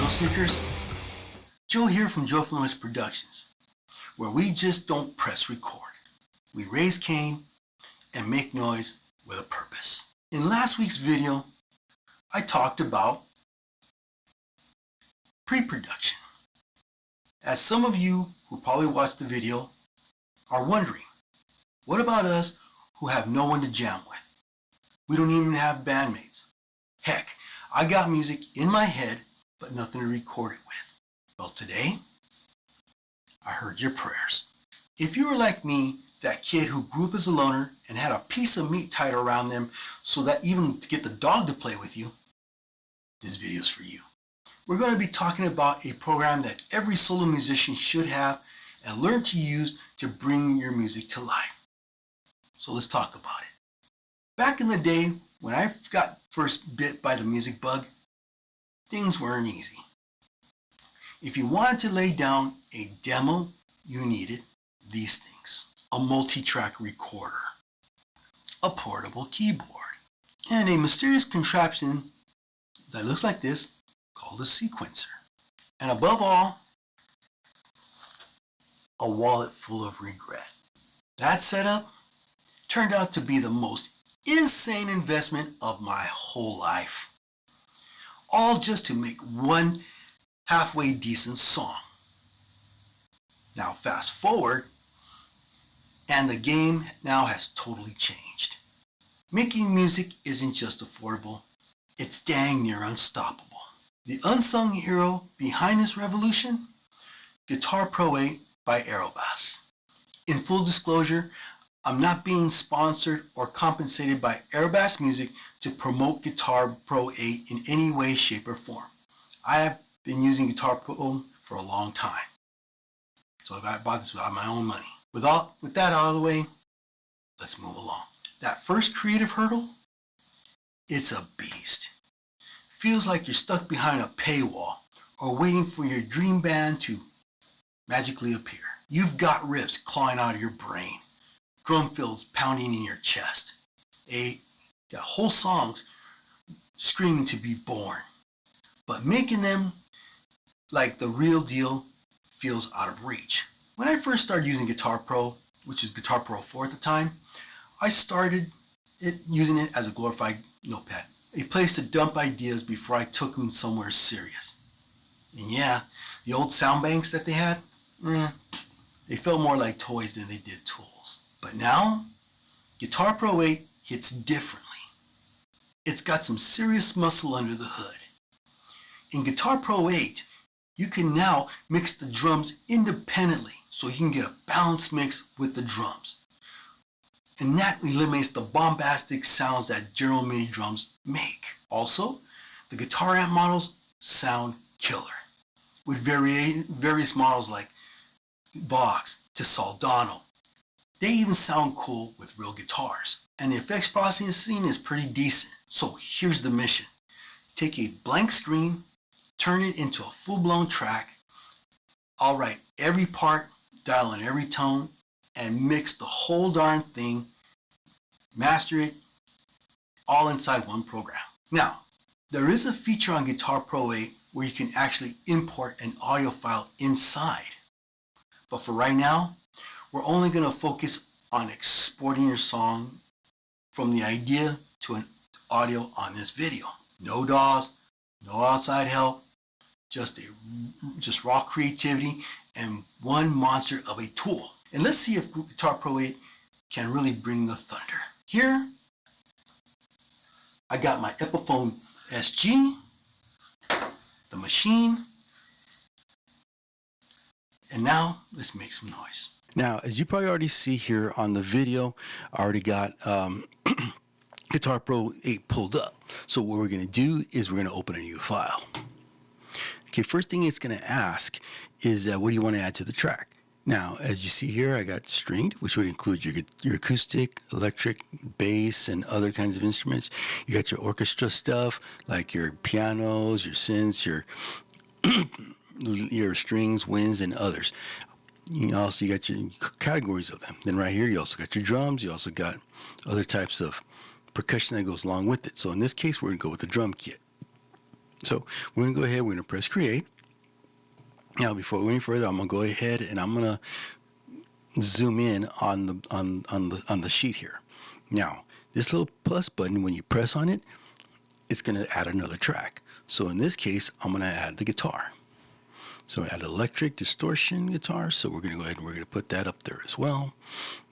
thrill seekers? Joe here from Joyful Noise Productions, where we just don't press record. We raise Cain and make noise with a purpose. In last week's video, I talked about pre-production. As some of you who probably watched the video are wondering, what about us who have no one to jam with? We don't even have bandmates. Heck, I got music in my head, but nothing to record it with. Well, today, I heard your prayers. If you were like me, that kid who grew up as a loner and had a piece of meat tied around them so that even to get the dog to play with you, this video is for you. We're going to be talking about a program that every solo musician should have and learn to use to bring your music to life. So let's talk about it. Back in the day, when I got first bit by the music bug, things weren't easy. If you wanted to lay down a demo, you needed these things: a multi-track recorder, a portable keyboard, and a mysterious contraption that looks like this called a sequencer. And above all, a wallet full of regret. That setup turned out to be the most insane investment of my whole life. All just to make one halfway decent song. Now fast forward, and the game now has totally changed. Making music isn't just affordable, it's dang near unstoppable. The unsung hero behind this revolution? GuitarPro 8 by Aerobass. In full disclosure, I'm not being sponsored or compensated by Aerobass Music to promote GuitarPro 8 in any way, shape, or form. I have been using GuitarPro for a long time. So I bought this with my own money. With that out of the way, let's move along. That first creative hurdle, it's a beast. Feels like you're stuck behind a paywall or waiting for your dream band to magically appear. You've got riffs clawing out of your brain, drum fills pounding in your chest, got whole songs screaming to be born. But making them like the real deal feels out of reach. When I first started using GuitarPro, which is GuitarPro 4 at the time, I started using it as a glorified notepad, a place to dump ideas before I took them somewhere serious. And yeah, the old sound banks that they had, they felt more like toys than they did tools. But now, GuitarPro 8 hits differently. It's got some serious muscle under the hood. In GuitarPro 8, you can now mix the drums independently so you can get a balanced mix with the drums. And that eliminates the bombastic sounds that General MIDI drums make. Also, the guitar amp models sound killer, with various models like Vox to Soldano. They even sound cool with real guitars. And the effects processing is pretty decent. So here's the mission. Take a blank screen, turn it into a full-blown track. I'll write every part, dial in every tone, and mix the whole darn thing, master it, all inside one program. Now, there is a feature on GuitarPro 8 where you can actually import an audio file inside. But for right now, we're only going to focus on exporting your song from the idea to an audio on this video. No DAWs, no outside help, just raw creativity and one monster of a tool. And let's see if GuitarPro 8 can really bring the thunder. Here, I got my Epiphone SG, the machine, and now let's make some noise. Now, as you probably already see here on the video, I already got GuitarPro 8 pulled up. So what we're going to do is we're going to open a new file. Okay, first thing it's going to ask is what do you want to add to the track? Now, as you see here, I got stringed, which would include your acoustic, electric, bass, and other kinds of instruments. You got your orchestra stuff, like your pianos, your synths, your strings, winds, and others. You got your categories of them. Then right here, you also got your drums. You also got other types of percussion that goes along with it. So in this case, we're going to go with the drum kit. So we're going to go ahead, we're going to press create. Now, before we go any further, I'm going to go ahead and I'm going to zoom in on the sheet here. Now, this little plus button, when you press on it, it's going to add another track. So in this case, I'm going to add the guitar. So add electric distortion guitar. So we're going to go ahead and we're going to put that up there as well.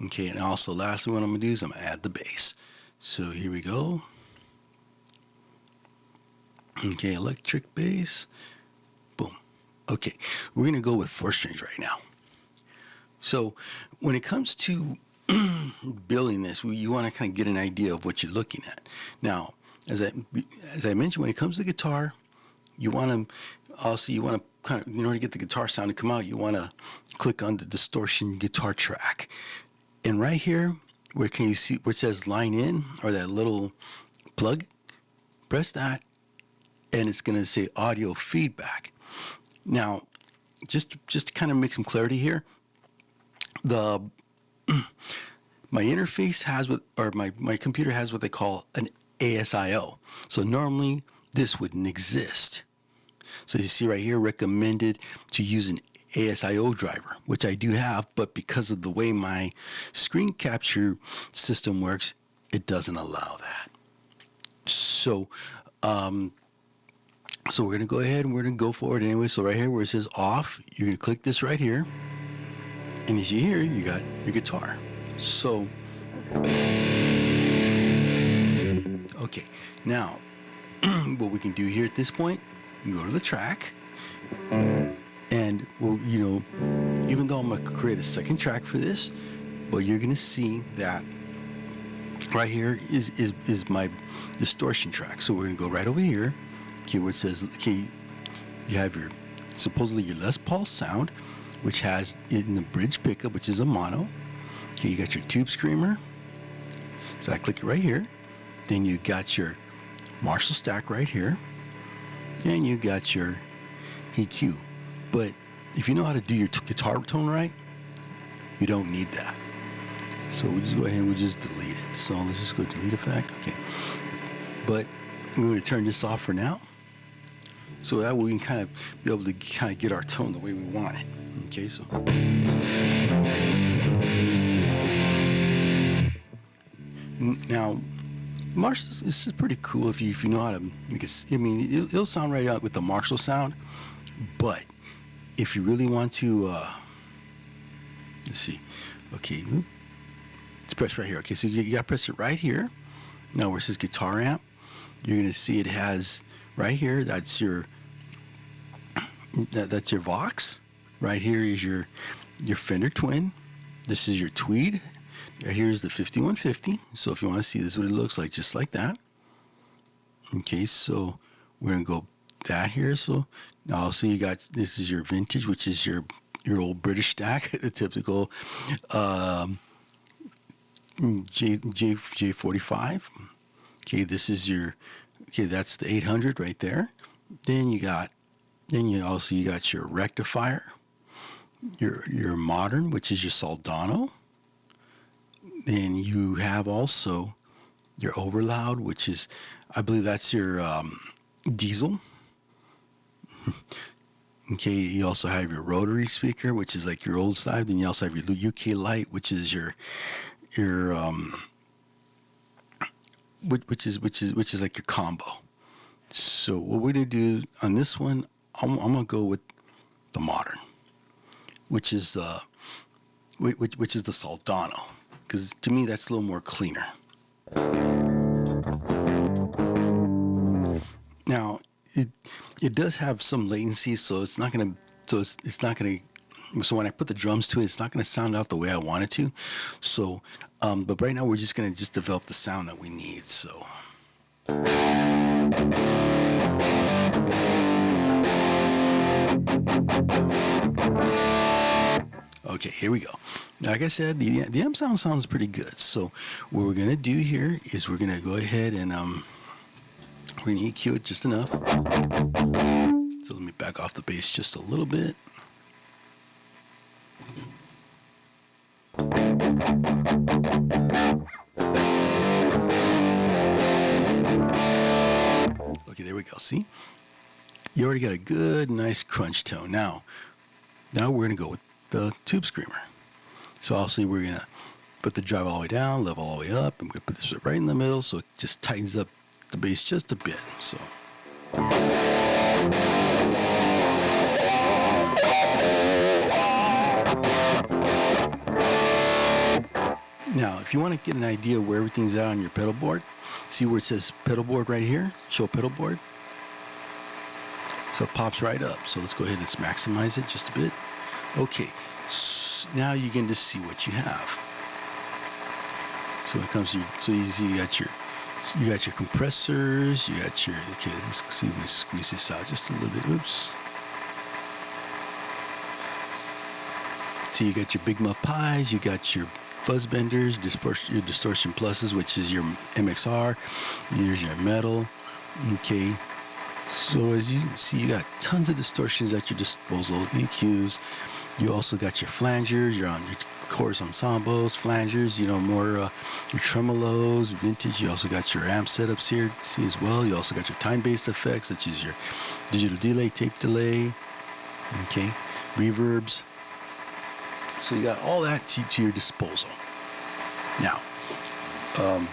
Okay, and also lastly, what I'm going to do is I'm going to add the bass. So here we go. Okay, electric bass. Boom. Okay, we're going to go with 4 strings right now. So when it comes to building this, you want to kind of get an idea of what you're looking at. Now, as I mentioned, when it comes to guitar, you want to kind of, in order to get the guitar sound to come out, you want to click on the distortion guitar track. And right here, where can you see where it says line in, or that little plug, press that, and it's going to say audio feedback. Now, just to kind of make some clarity here, my interface has my computer has what they call an ASIO. So normally this wouldn't exist. So you see right here, recommended to use an ASIO driver, which I do have, but because of the way my screen capture system works, it doesn't allow that. So we're going to go ahead and we're going to go for it anyway. So right here where it says off, you're going to click this right here. And as you hear, you got your guitar. So, okay, now what we can do here at this point, we can go to the track, and we'll, even though I'm going to create a second track for this, but you're going to see that right here is my distortion track. So we're going to go right over here, okay, where it says, okay, you have supposedly your Les Paul sound, which has in the bridge pickup, which is a mono. Okay, you got your tube screamer. So I click it right here. Then you got your Marshall stack right here. And you got your EQ. But if you know how to do your guitar tone right, you don't need that. So we'll just go ahead and we'll just delete it. So let's just go delete effect. Okay. But I'm going to turn this off for now. So that way we can kind of be able to kind of get our tone the way we want it. Okay, so. Now, Marshall, this is pretty cool if you know how to make it. I mean, it'll sound right out with the Marshall sound, but if you really want to, let's see. Okay, let's press right here. Okay, so you got to press it right here. Now, where it says guitar amp, you're going to see it has right here. That's your Vox. Right here is your Fender Twin. This is your Tweed. Here's the 5150. So if you want to see this, what it looks like, just like that. Okay, so we're gonna go that here. So now also you got, this is your vintage, which is your old British stack, the typical J45. Okay, this is that's the 800 right there. Then you got your rectifier. Your modern, which is your Soldano. Then you have also your overloud, which is, I believe that's your diesel. Okay, you also have your rotary speaker, which is like your old style. Then you also have your UK light, which is which is like your combo. So what we're gonna do on this one, I'm gonna go with the modern, which is the Soldano, because to me that's a little more cleaner. Now it does have some latency, so it's not gonna so when I put the drums to it, it's not gonna sound out the way I want it to. So but right now we're just gonna develop the sound that we need. So okay, here we go. Like I said, the amp sound sounds pretty good. So what we're gonna do here is we're gonna go ahead and we're gonna EQ it just enough. So let me back off the bass just a little bit. Okay, there we go. See? You already got a good, nice crunch tone. Now we're going to go with the tube screamer. So obviously we're going to put the drive all the way down, level all the way up, and we put this right in the middle so it just tightens up the bass just a bit. So. Now, if you want to get an idea where everything's at on your pedal board, see where it says pedal board right here? Show pedal board. So it pops right up. So let's go ahead and let's maximize it just a bit. Okay, so now you can just see what you have. So it comes to so you see you got your compressors, you got your, okay, let's see if we squeeze this out just a little bit. Oops. So you got your big muff pies, you got your fuzz benders, your distortion pluses, which is your MXR. Here's your metal. Okay. So as you can see, you got tons of distortions at your disposal, EQs. You also got your flangers, you're on your chorus ensembles, flangers, more your tremolos, vintage. You also got your amp setups here, see as well. You also got your time-based effects, such as your digital delay, tape delay, okay, reverbs. So you got all that to your disposal. Now, I'm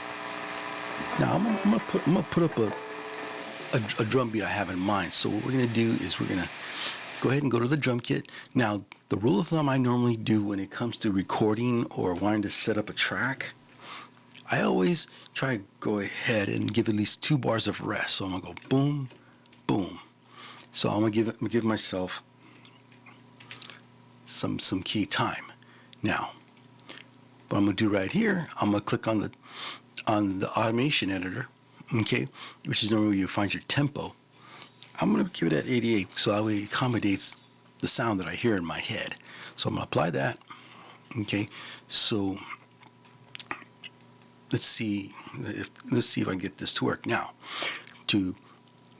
gonna put up a drum beat I have in mind. So what we're gonna do is we're gonna go ahead and go to the drum kit. Now, the rule of thumb I normally do when it comes to recording or wanting to set up a track, I always try to go ahead and give at least 2 bars of rest. So I'm gonna go boom, boom. So I'm gonna give myself some key time. Now, what I'm gonna do right here, I'm gonna click on the automation editor, okay, which is normally where you find your tempo. I'm gonna give it at 88, so that way it accommodates the sound that I hear in my head. So I'm gonna apply that. Okay, so let's see if I can get this to work. Now,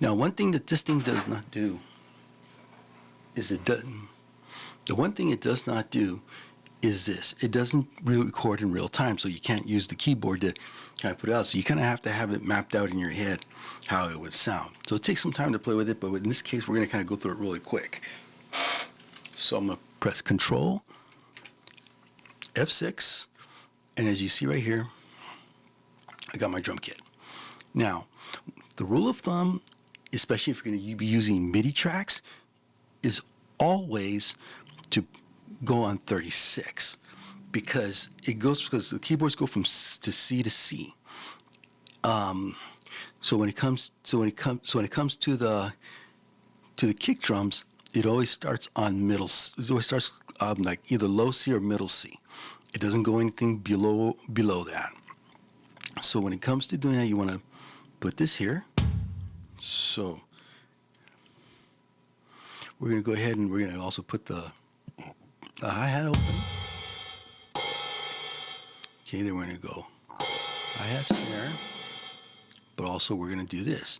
one thing that this thing does not do is the one thing it does not do is this. It doesn't record in real time, so you can't use the keyboard to kind of put it out. So you kind of have to have it mapped out in your head how it would sound. So it takes some time to play with it, but in this case, we're going to kind of go through it really quick. So I'm going to press Control F6, and as you see right here, I got my drum kit. Now, the rule of thumb, especially if you're going to be using MIDI tracks, is always to go on 36 because the keyboards go from to C to C. So when it comes to the kick drums, it always starts on middle. It always starts like either low C or middle C. It doesn't go anything below that. So when it comes to doing that, you want to put this here. So we're going to go ahead and we're going to also put the hi-hat open. Okay, then we're going to go hi-hat snare. But also we're going to do this.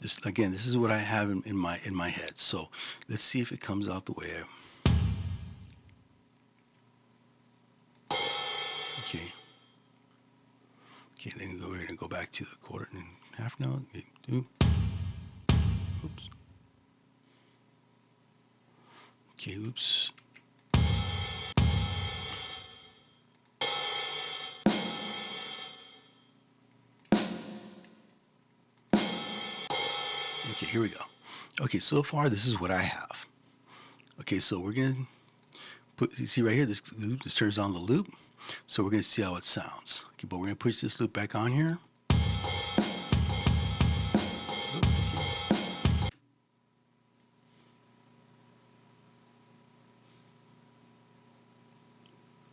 This is what I have in my head. So let's see if it comes out the way Okay. Okay, then we're going to go back to the quarter and half note. Okay, oops. Okay, oops. Okay, here we go. Okay, so far this is what I have. Okay, so we're gonna you see right here, this loop, this turns on the loop. So we're gonna see how it sounds. Okay, but we're gonna push this loop back on here.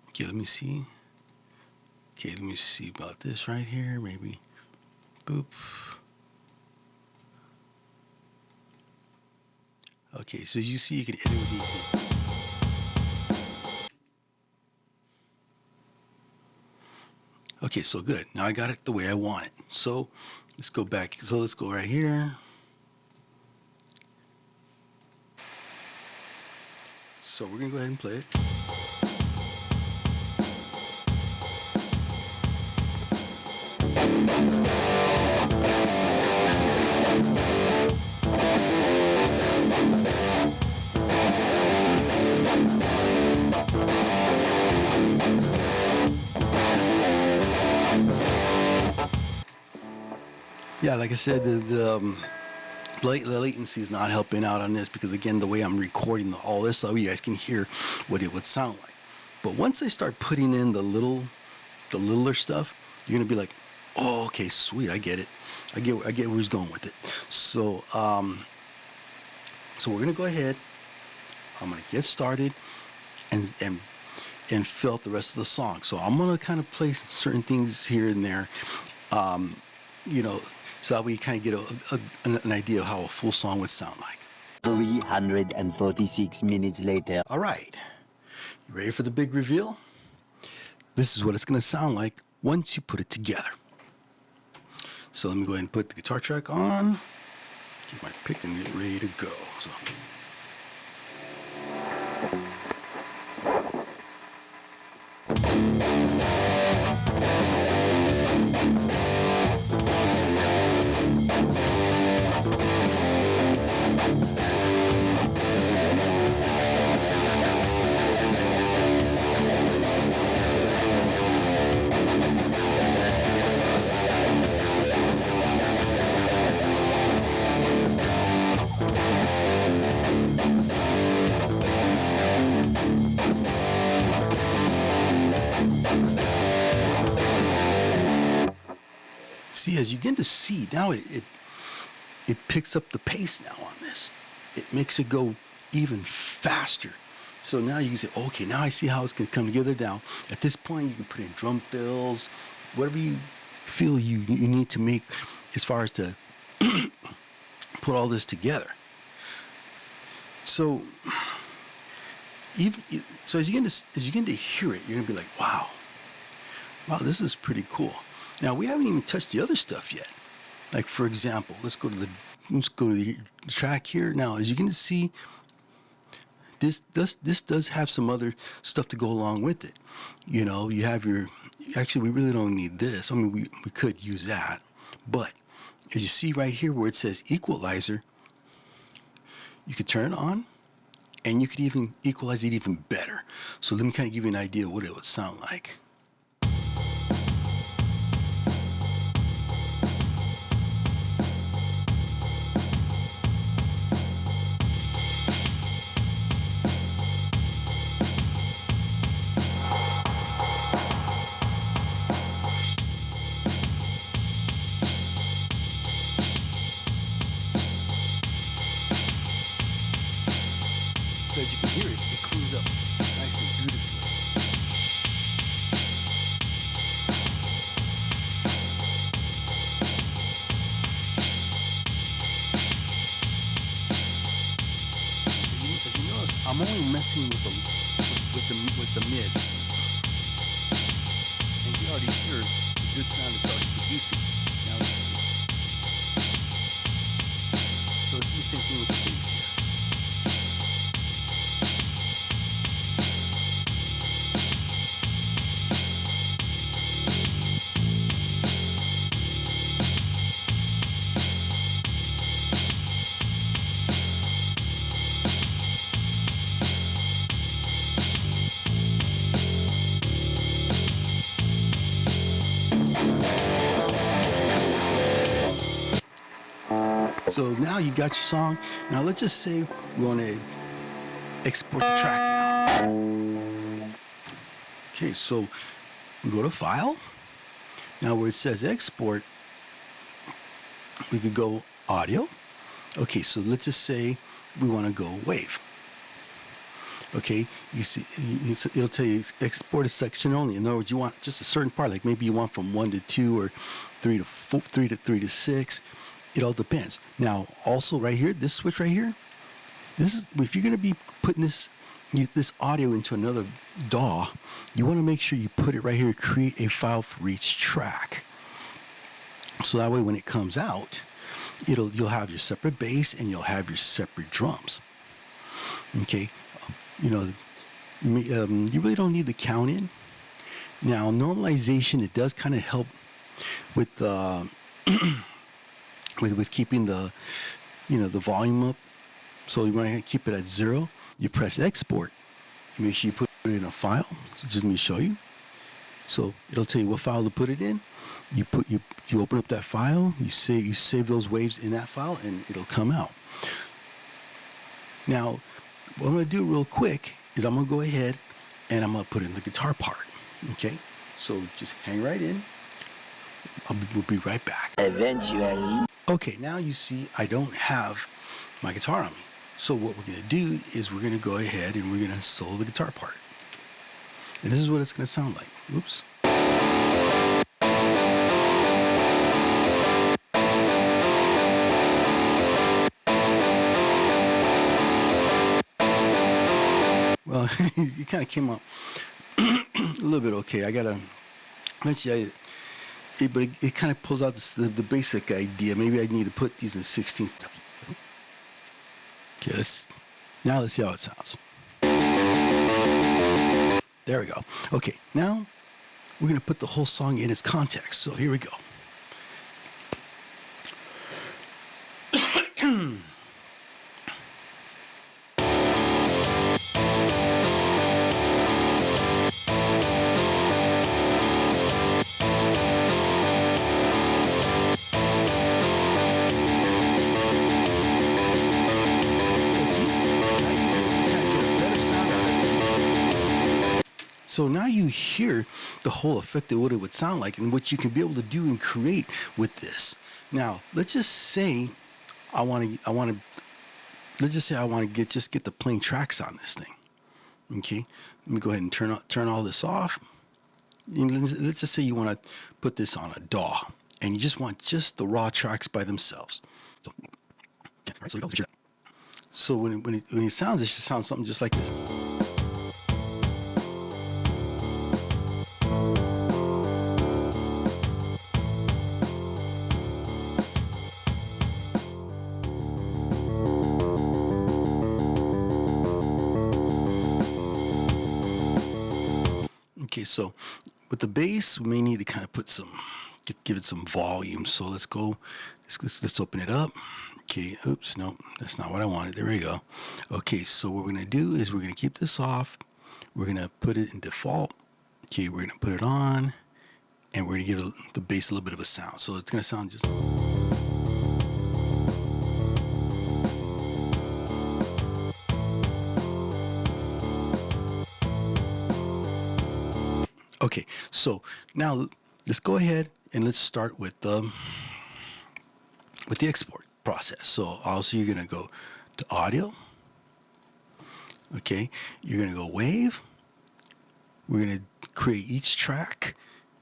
Okay, let me see. Okay, let me see about this right here, maybe. Boop. Okay, so you see you can edit with these. Okay, so good. Now I got it the way I want it. So let's go back. So let's go right here. So we're gonna go ahead and play it. yeah, like I said, the latency is not helping out on this because, again, the way I'm recording all this, so you guys can hear what it would sound like. But once I start putting in the littler stuff, you're gonna be like, oh, okay, sweet, I get it. I get where he's going with it. So so we're gonna go ahead. I'm gonna get started and fill out the rest of the song. So I'm gonna kind of play certain things here and there, you know, so that we kind of get an idea of how a full song would sound like. 346 minutes later. All right, you ready for the big reveal? This is what it's gonna sound like once you put it together. So let me go ahead and put the guitar track on, get my pick and get ready to go. So. See, as you begin to see, now it picks up the pace now on this. It makes it go even faster. So now you can say, okay, now I see how it's going to come together. Now, at this point, you can put in drum fills, whatever you feel you need to make as far as to put all this together. So, as you begin to hear it, you're going to be like, wow, this is pretty cool. Now, we haven't even touched the other stuff yet. Like, for example, let's go to the track here. Now, as you can see, this does have some other stuff to go along with it. You know, you have actually, we really don't need this. I mean, we could use that. But as you see right here where it says equalizer, you could turn it on, and you could even equalize it even better. So let me kind of give you an idea of what it would sound like. So as you can hear it, it cleans up nice and beautifully. As you notice, I'm only messing with the mids, and you already hear the good sound it's already producing. Now, so it's the same thing with the bass here. So now you got your song. Now let's just say we want to export the track now. Okay, so we go to File. Now where it says Export, we could go Audio. Okay, so let's just say we want to go Wave. Okay, you see, it'll tell you export a section only. In other words, you want just a certain part, like maybe you want from 1 to 2 or 3 to 4, 3 to 6. It all depends. Now, also right here, this switch right here, this is if you're going to be putting this audio into another DAW, you want to make sure you put it right here, create a file for each track. So that way, when it comes out, you'll have your separate bass and you'll have your separate drums. Okay, you know, you really don't need the count in. Now, normalization, it does kind of help with with keeping the volume up. So you want to keep it at 0. You press export. You make sure you put it in a file. So just let me show you. So it'll tell you what file to put it in. You open up that file, you save those waves in that file, and it'll come out. Now, what I'm going to do real quick is I'm going to go ahead and I'm going to put in the guitar part. Okay, so just hang right in. We'll be right back. Eventually. Okay, now you see I don't have my guitar on me. So what we're going to do is we're going to go ahead and we're going to solo the guitar part. And this is what it's going to sound like. Oops. Well, it kind of came out a little bit okay. I got to mention but it kind of pulls out the basic idea. Maybe I need to put these in 16th. Okay, now let's see how it sounds. There we go. Okay, now we're going to put the whole song in its context. So here we go. So now you hear the whole effect of what it would sound like and what you can be able to do and create with this. Now, let's just say I want to get the plain tracks on this thing. Okay, let me go ahead and turn all this off. Let's just say you want to put this on a DAW and you just want just the raw tracks by themselves. So when it sounds, it should sound something just like this. Okay, so with the bass, we may need to kind of give it some volume. So let's open it up. Okay, oops, no, that's not what I wanted. There we go. Okay, so what we're going to do is we're going to keep this off. We're going to put it in default. Okay, we're going to put it on, and we're going to give the bass a little bit of a sound. So it's going to sound just... Okay, so now let's go ahead and let's start with the export process. So also you're going to go to audio. Okay, you're going to go wave. We're going to create each track.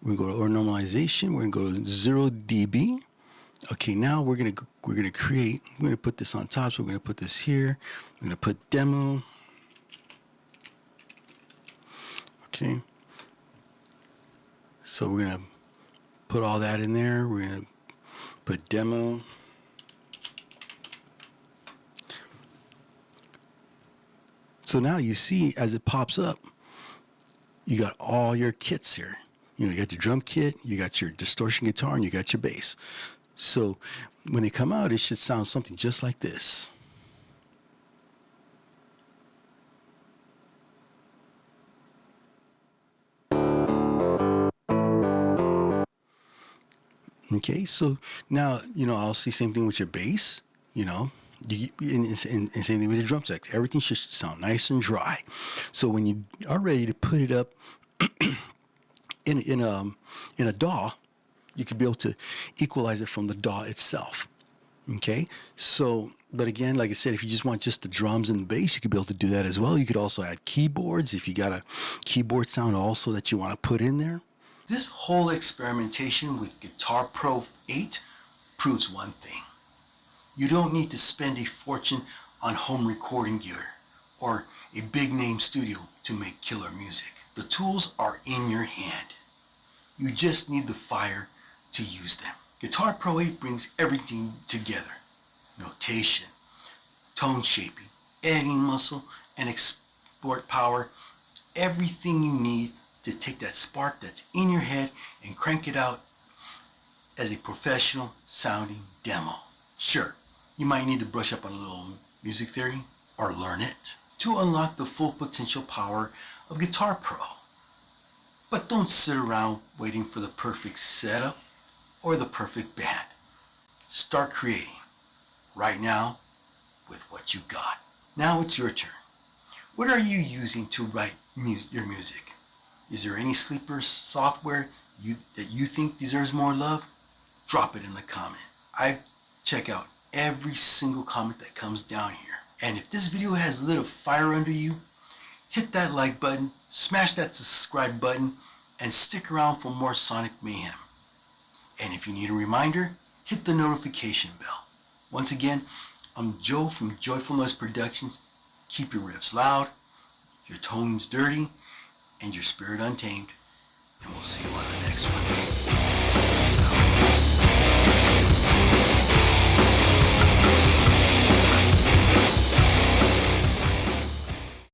We're going to go to normalization. We're going to go 0 dB. Okay, now we're going to put this on top. So we're going to put this here. We're going to put demo. Okay. So we're going to put all that in there. We're going to put demo. So now you see as it pops up, you got all your kits here. You got your drum kit, you got your distortion guitar, and you got your bass. So when they come out, it should sound something just like this. Okay, so now, I'll see same thing with your bass, and same thing with the drum set. Everything should sound nice and dry. So when you are ready to put it up in a DAW, you could be able to equalize it from the DAW itself. Okay, so, but again, like I said, if you just want just the drums and the bass, you could be able to do that as well. You could also add keyboards if you got a keyboard sound also that you want to put in there. This whole experimentation with GuitarPro 8 proves one thing. You don't need to spend a fortune on home recording gear or a big name studio to make killer music. The tools are in your hand. You just need the fire to use them. GuitarPro 8 brings everything together. Notation, tone shaping, editing muscle, and export power. Everything you need to take that spark that's in your head and crank it out as a professional sounding demo. Sure, you might need to brush up on a little music theory or learn it to unlock the full potential power of GuitarPro. But don't sit around waiting for the perfect setup or the perfect band. Start creating right now with what you got. Now it's your turn. What are you using to write your music? Is there any sleeper software that you think deserves more love? Drop it in the comment. I check out every single comment that comes down here. And if this video has lit a fire under you, hit that like button, smash that subscribe button, and stick around for more Sonic Mayhem. And if you need a reminder, hit the notification bell. Once again, I'm Joe from Joyful Noise Productions. Keep your riffs loud, your tones dirty, and your spirit untamed. And we'll see you on the next one. Peace out.